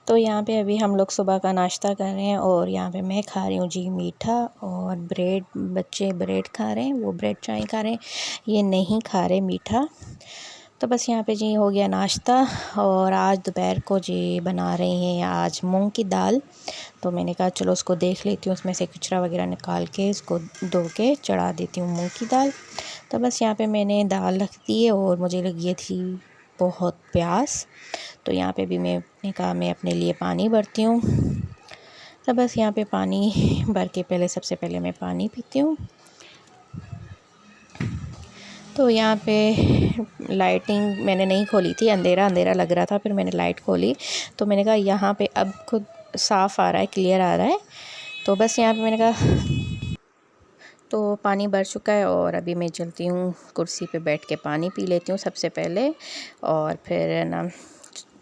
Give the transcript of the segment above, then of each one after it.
तो यहाँ पे अभी हम लोग सुबह का नाश्ता कर रहे हैं और यहाँ पे मैं खा रही हूँ जी मीठा और ब्रेड। बच्चे ब्रेड खा रहे हैं, वो ब्रेड चाय खा रहे हैं, ये नहीं खा रहे मीठा। तो बस यहाँ पे जी हो गया नाश्ता। और आज दोपहर को जी बना रहे हैं आज मूंग की दाल। तो मैंने कहा चलो उसको देख लेती हूँ, उसमें से कचरा वगैरह निकाल के इसको धो के चढ़ा देती हूँ मूंग की दाल। तो बस यहाँ पे मैंने दाल रख दी है और मुझे लगी थी बहुत प्यास। तो यहाँ पे भी मैंने कहा मैं अपने लिए पानी भरती हूँ। तो बस यहाँ पे पानी भर के पहले सबसे पहले मैं पानी पीती हूँ। तो यहाँ पे लाइटिंग मैंने नहीं खोली थी, अंधेरा अंधेरा लग रहा था, फिर मैंने लाइट खोली तो मैंने कहा यहाँ पे अब खुद साफ़ आ रहा है, क्लियर आ रहा है। तो बस यहाँ पे मैंने कहा तो पानी भर चुका है और अभी मैं चलती हूँ कुर्सी पे बैठ के पानी पी लेती हूँ सबसे पहले। और फिर ना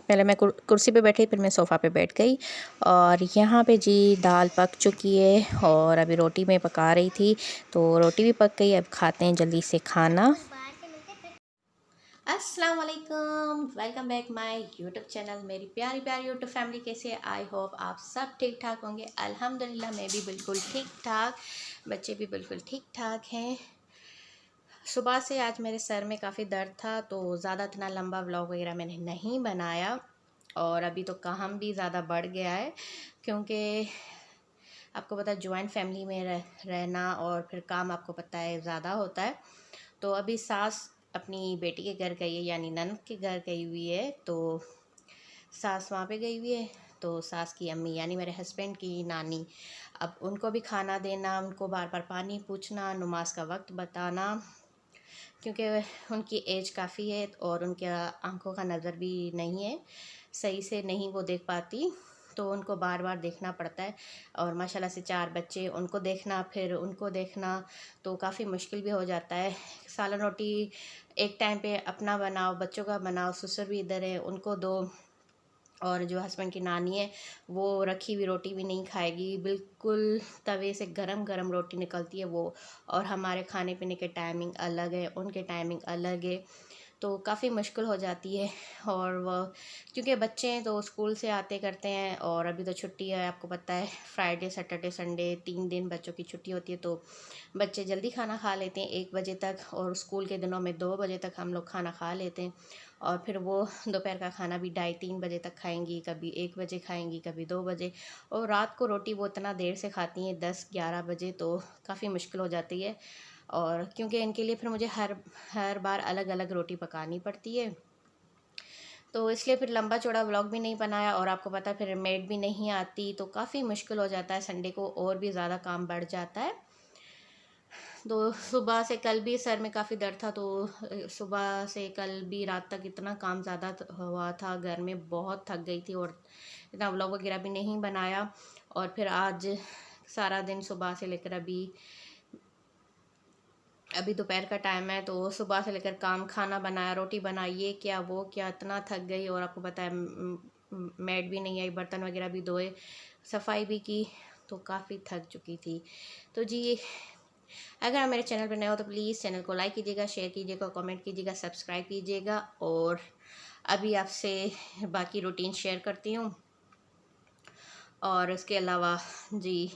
पहले मैं कुर्सी पे बैठी, फिर मैं सोफ़ा पे बैठ गई। और यहाँ पे जी दाल पक चुकी है और अभी रोटी मैं पका रही थी, तो रोटी भी पक गई। अब खाते हैं जल्दी से खाना। अस्सलाम वालेकुम, welcome back my YouTube channel. मेरी प्यारी प्यारी यूट्यूब फैमिली कैसे है? आई होप आप सब ठीक ठाक होंगे। अल्हम्दुलिल्लाह मैं भी बिल्कुल ठीक ठाक, बच्चे भी बिल्कुल ठीक ठाक हैं। सुबह से आज मेरे सर में काफ़ी दर्द था, तो ज़्यादा इतना लंबा व्लॉग वगैरह मैंने नहीं बनाया। और अभी तो काम भी ज़्यादा बढ़ गया है, क्योंकि आपको पता है जॉइंट फैमिली में रहना और फिर काम आपको पता है ज़्यादा होता है। तो अभी सास अपनी बेटी के घर गई है, यानी ननद के घर गई हुई है। तो सास वहाँ पे गई हुई है, तो सास की अम्मी यानी मेरे हस्बैंड की नानी, अब उनको भी खाना देना, उनको बार बार पानी पूछना, नमाज का वक्त बताना, क्योंकि उनकी एज काफ़ी है और उनके आंखों का नज़र भी नहीं है, सही से नहीं वो देख पाती, तो उनको बार बार देखना पड़ता है। और माशाल्लाह से 4 बच्चे, उनको देखना फिर उनको देखना, तो काफ़ी मुश्किल भी हो जाता है। सालन रोटी एक टाइम पे अपना बनाओ, बच्चों का बनाओ, ससुर भी इधर है उनको दो, और जो हस्बैंड की नानी है वो रखी हुई रोटी भी नहीं खाएगी, बिल्कुल तवे से गरम गरम रोटी निकलती है वो। और हमारे खाने पीने के टाइमिंग अलग है, उनके टाइमिंग अलग है, तो काफ़ी मुश्किल हो जाती है। और वह क्योंकि बच्चे हैं तो स्कूल से आते करते हैं, और अभी तो छुट्टी है आपको पता है, फ्राइडे सैटरडे संडे 3 दिन बच्चों की छुट्टी होती है, तो बच्चे जल्दी खाना खा लेते हैं 1 बजे तक, और स्कूल के दिनों में 2 बजे तक हम लोग खाना खा लेते हैं। और फिर वो दोपहर का खाना भी 2:30-3 बजे तक खाएंगी, कभी 1 बजे खाएंगी, कभी 2 बजे। और रात को रोटी वो इतना देर से खाती हैं 10-11 बजे, तो काफ़ी मुश्किल हो जाती है। और क्योंकि इनके लिए फिर मुझे हर हर बार अलग अलग रोटी पकानी पड़ती है, तो इसलिए फिर लंबा चौड़ा व्लॉग भी नहीं बनाया। और आपको पता है फिर मेड भी नहीं आती, तो काफ़ी मुश्किल हो जाता है, संडे को और भी ज़्यादा काम बढ़ जाता है। तो सुबह से कल भी सर में काफ़ी दर्द था, तो सुबह से कल भी रात तक इतना काम ज़्यादा हुआ था, घर में बहुत थक गई थी और इतना व्लॉग वगैरह भी नहीं बनाया। और फिर आज सारा दिन सुबह से लेकर अभी अभी दोपहर का टाइम है, तो सुबह से लेकर काम, खाना बनाया, रोटी बनाई, ये क्या वो क्या, इतना थक गई। और आपको पता है मैड भी नहीं आई, बर्तन वगैरह भी धोए, सफाई भी की, तो काफ़ी थक चुकी थी। तो जी अगर आप मेरे चैनल पर नए हो तो प्लीज़ चैनल को लाइक कीजिएगा, शेयर कीजिएगा, कमेंट कीजिएगा, सब्सक्राइब कीजिएगा। और अभी आपसे बाकी रूटीन शेयर करती हूँ। और इसके अलावा जी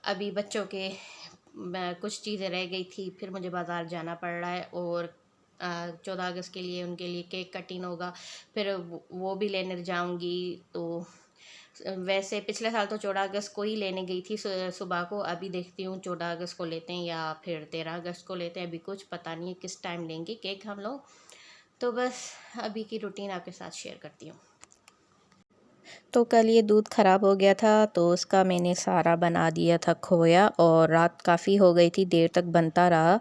अभी बच्चों के कुछ चीज़ें रह गई थी, फिर मुझे बाज़ार जाना पड़ रहा है। और 14 अगस्त के लिए उनके लिए केक कटिंग होगा, फिर वो भी लेने जाऊंगी। तो वैसे पिछले साल तो 14 अगस्त को ही लेने गई थी सुबह को, अभी देखती हूँ 14 अगस्त को लेते हैं या फिर 13 अगस्त को लेते हैं, अभी कुछ पता नहीं है किस टाइम लेंगे केक हम लोग। तो बस अभी की रूटीन आपके साथ शेयर करती हूँ। तो कल ये दूध ख़राब हो गया था, तो उसका मैंने सारा बना दिया था खोया, और रात काफ़ी हो गई थी, देर तक बनता रहा।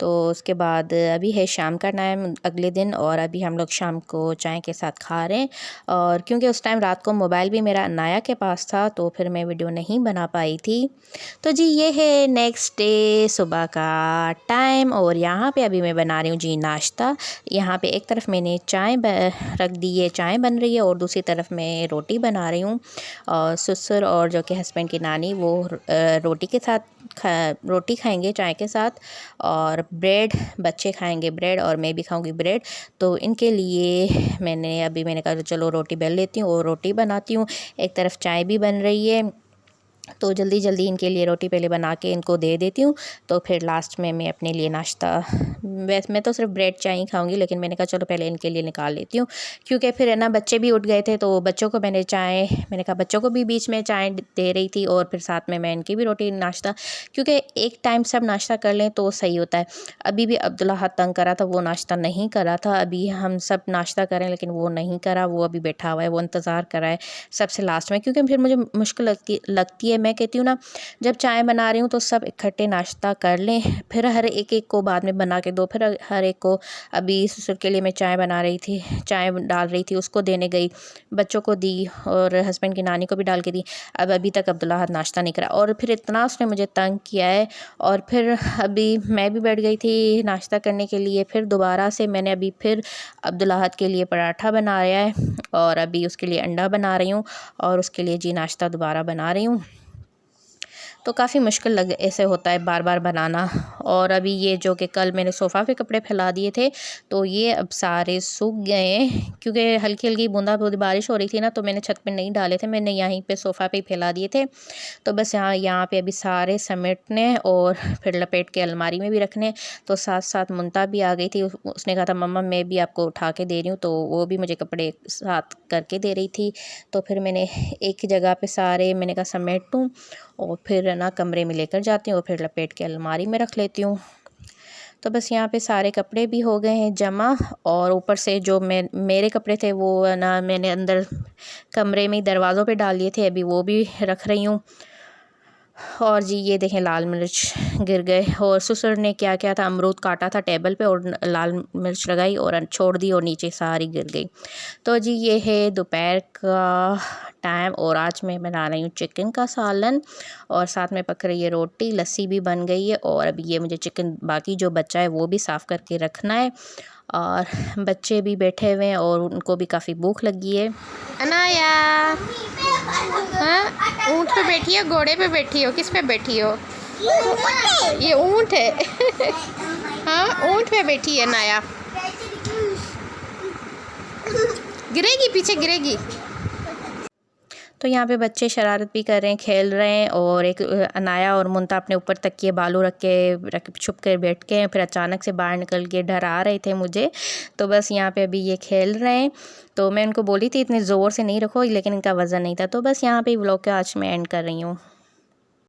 तो उसके बाद अभी है शाम का टाइम अगले दिन, और अभी हम लोग शाम को चाय के साथ खा रहे हैं। और क्योंकि उस टाइम रात को मोबाइल भी मेरा नाया के पास था, तो फिर मैं वीडियो नहीं बना पाई थी। तो जी ये है नेक्स्ट डे सुबह का टाइम, और यहाँ पे अभी मैं बना रही हूँ जी नाश्ता। यहाँ पे एक तरफ मैंने चाय रख दी है, चाय बन रही है, और दूसरी तरफ मैं रोटी बना रही हूँ। और ससुर और जो कि हस्बैंड की नानी वो रोटी के साथ रोटी खाएंगे चाय के साथ, और ब्रेड बच्चे खाएंगे ब्रेड, और मैं भी खाऊंगी ब्रेड। तो इनके लिए मैंने कहा चलो रोटी बेल लेती हूँ और रोटी बनाती हूँ। एक तरफ चाय भी बन रही है, तो जल्दी जल्दी इनके लिए रोटी पहले बना के इनको दे देती हूँ। तो फिर लास्ट में मैं अपने लिए नाश्ता, वैसे मैं तो सिर्फ ब्रेड चाय ही खाऊंगी, लेकिन मैंने कहा चलो पहले इनके लिए निकाल लेती हूँ, क्योंकि फिर है ना बच्चे भी उठ गए थे। तो बच्चों को मैंने कहा बच्चों को भी बीच में चाय दे रही थी, और फिर साथ में मैं इनकी भी रोटी नाश्ता, क्योंकि एक टाइम सब नाश्ता कर लें तो सही होता है। अभी भी अब्दुल्ला हाथ तंग करा था, वो नाश्ता नहीं करा था। अभी हम सब नाश्ता करें लेकिन वो नहीं करा, वो अभी बैठा हुआ है, वो इंतज़ार कर रहा है सबसे लास्ट में, क्योंकि फिर मुझे मुश्किल लगती है। मैं कहती हूँ ना, जब चाय बना रही हूँ तो सब इकट्ठे नाश्ता कर लें, फिर हर एक एक को बाद में बना के दो, फिर हर एक को। अभी ससुर के लिए मैं चाय बना रही थी, चाय डाल रही थी, उसको देने गई, बच्चों को दी और हस्बैंड की नानी को भी डाल के दी। अब अभी तक अब्दुल्ला हाथ नाश्ता नहीं करा, और फिर इतना उसने मुझे तंग किया है। और फिर अभी मैं भी बैठ गई थी नाश्ता करने के लिए। फिर दोबारा से मैंने अभी फिर अब्दुल्ला हाथ के लिए पराठा बनाया है, और अभी उसके लिए अंडा बना रही हूँ, और उसके लिए जी नाश्ता दोबारा बना रही हूँ। तो काफ़ी मुश्किल लग ऐसे होता है बार बार बनाना। और अभी ये जो कि कल मैंने सोफ़ा पे कपड़े फैला दिए थे, तो ये अब सारे सूख गए हैं, क्योंकि हल्की हल्की बूंदाबांदी बारिश हो रही थी ना, तो मैंने छत पे नहीं डाले थे, मैंने यहीं पे सोफ़ा पे ही फैला दिए थे। तो बस यहाँ पे अभी सारे समेटने और फिर लपेट के अलमारी में भी रखने। तो साथ साथ मुंता भी आ गई थी, उसने कहा था मम्मा मैं भी आपको उठा के दे रही हूँ, तो वो भी मुझे कपड़े साथ करके दे रही थी। तो फिर मैंने एक जगह पे सारे मैंने कहा समेट दूँ, और फिर ना कमरे में लेकर जाती हूँ, और फिर लपेट के अलमारी में रख लेती हूँ। तो बस यहाँ पे सारे कपड़े भी हो गए हैं जमा, और ऊपर से जो मेरे कपड़े थे वो ना मैंने अंदर कमरे में ही दरवाज़ों पे डाल दिए थे, अभी वो भी रख रही हूँ। और जी ये देखें लाल मिर्च गिर गए, और ससुर ने क्या किया था, अमरूद काटा था टेबल पे और लाल मिर्च लगाई और छोड़ दी, और नीचे सारी गिर गई। तो जी ये है दोपहर का टाइम, और आज मैं बना रही हूँ चिकन का सालन, और साथ में पक रही है रोटी, लस्सी भी बन गई है। और अभी ये मुझे चिकन बाकी जो बचा है वो भी साफ़ करके रखना है। और बच्चे भी बैठे हुए हैं और उनको भी काफ़ी भूख लगी है। अनाया, हाँ ऊँट पे बैठी हो, घोड़े पे बैठी हो, किस पे बैठी हो? ये ऊँट है। हाँ ऊँट पे बैठी है नाया। गिरेगी, पीछे गिरेगी। तो यहाँ पे बच्चे शरारत भी कर रहे हैं, खेल रहे हैं, और एक अनाया और मुंता अपने ऊपर तकिए बालू रख छुप कर बैठ के, फिर अचानक से बाहर निकल के डरा रहे थे मुझे। तो बस यहाँ पे अभी ये खेल रहे हैं। तो मैं उनको बोली थी इतने ज़ोर से नहीं रखो, लेकिन इनका वज़न नहीं था। तो बस यहाँ पे व्लॉग का आज मैं एंड कर रही हूँ।